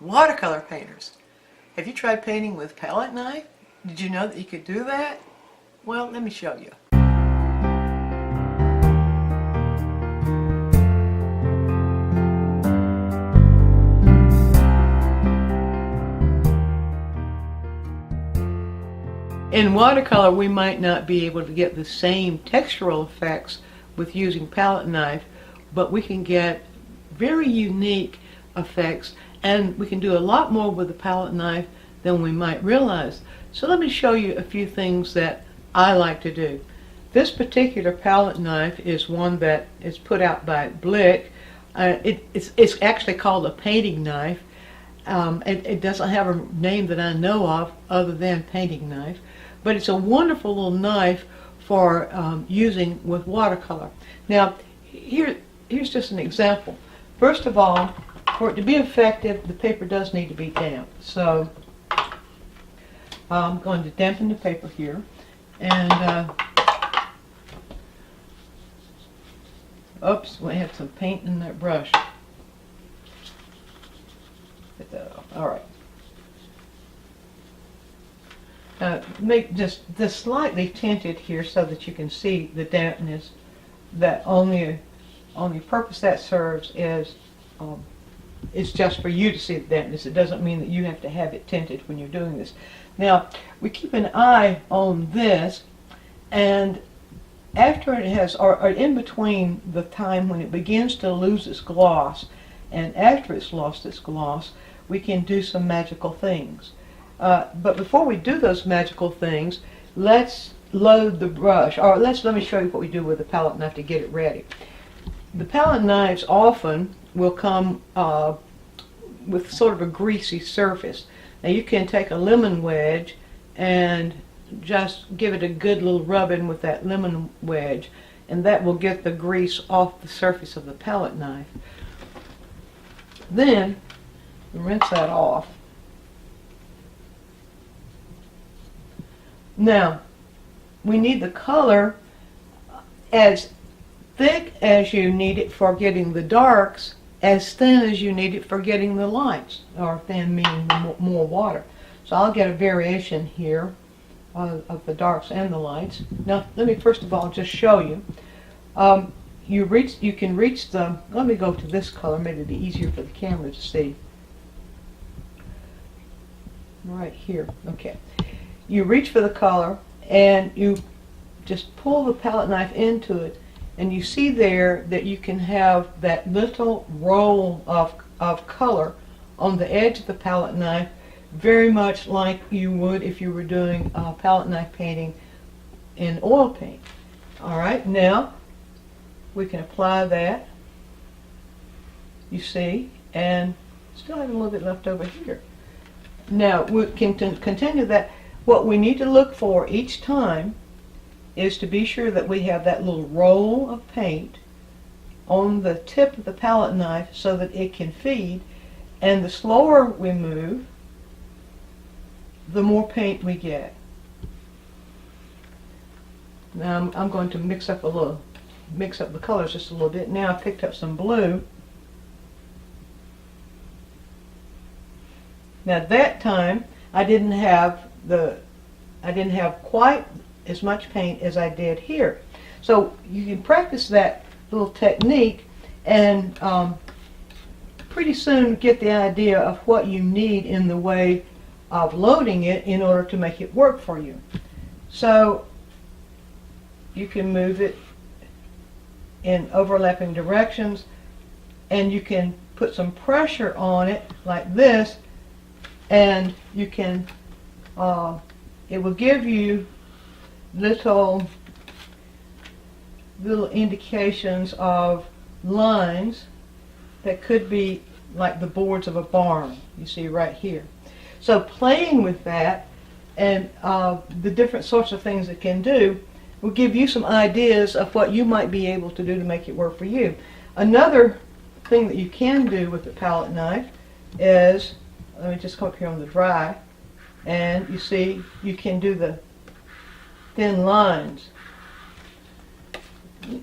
Watercolor painters. Have you tried painting with palette knife? Did you know that you could do that? Well, let me show you. In watercolor, we might not be able to get the same textural effects with using palette knife, but we can get very unique effects, and we can do a lot more with the palette knife than we might realize. So let me show you a few things that I like to do. This particular palette knife is one that is put out by Blick. It's actually called a painting knife. It doesn't have a name that I know of other than painting knife, but it's a wonderful little knife for using with watercolor. Now, here's just an example. First of all, for it to be effective, the paper does need to be damp. So I'm going to dampen the paper here, and oops, we had some paint in that brush. Get that off. All right. Make just slightly tinted here so that you can see the dampness. That only purpose that serves is just for you to see the dampness. It doesn't mean that you have to have it tinted when you're doing this. Now, we keep an eye on this, and after it has, or in between the time when it begins to lose its gloss and after it's lost its gloss, we can do some magical things. But before we do those magical things, let's load the brush, or let me show you what we do with the palette knife to get it ready. The palette knives often will come with sort of a greasy surface. Now you can take a lemon wedge and just give it a good little rubbing with that lemon wedge, and that will get the grease off the surface of the palette knife. Then rinse that off. Now, we need the color as thick as you need it for getting the darks, as thin as you need it for getting the lights, or thin meaning more water. So I'll get a variation here of the darks and the lights. Now, let me first of all just show you. You can reach the, let me go to this color, maybe it'd be easier for the camera to see. Right here, okay. You reach for the color and you just pull the palette knife into it, and you see there that you can have that little roll of color on the edge of the palette knife, very much like you would if you were doing palette knife painting in oil paint. Alright, now we can apply that, you see, and still have a little bit left over here. Now we can continue that. What we need to look for each time is to be sure that we have that little roll of paint on the tip of the palette knife so that it can feed, and the slower we move, the more paint we get. Now I'm going to mix up the colors just a little bit. Now I picked up some blue. Now that time I didn't have quite as much paint as I did here. So you can practice that little technique and pretty soon get the idea of what you need in the way of loading it in order to make it work for you. So you can move it in overlapping directions, and you can put some pressure on it like this, and you can it will give you little indications of lines that could be like the boards of a barn, you see right here. So playing with that and the different sorts of things it can do will give you some ideas of what you might be able to do to make it work for you. Another thing that you can do with the palette knife is, let me just come up here on the dry, and you see you can do the thin lines.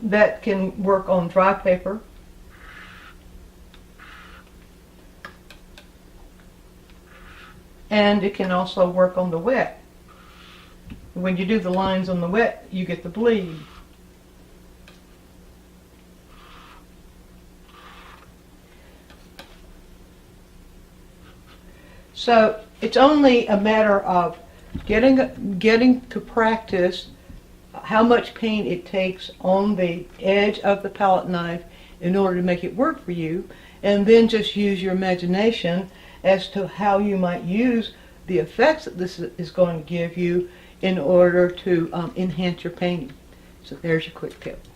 That can work on dry paper. and it can also work on the wet. When you do the lines on the wet, you get the bleed. So it's only a matter of getting to practice how much paint it takes on the edge of the palette knife in order to make it work for you, and then just use your imagination as to how you might use the effects that this is going to give you in order to enhance your painting. So there's your quick tip.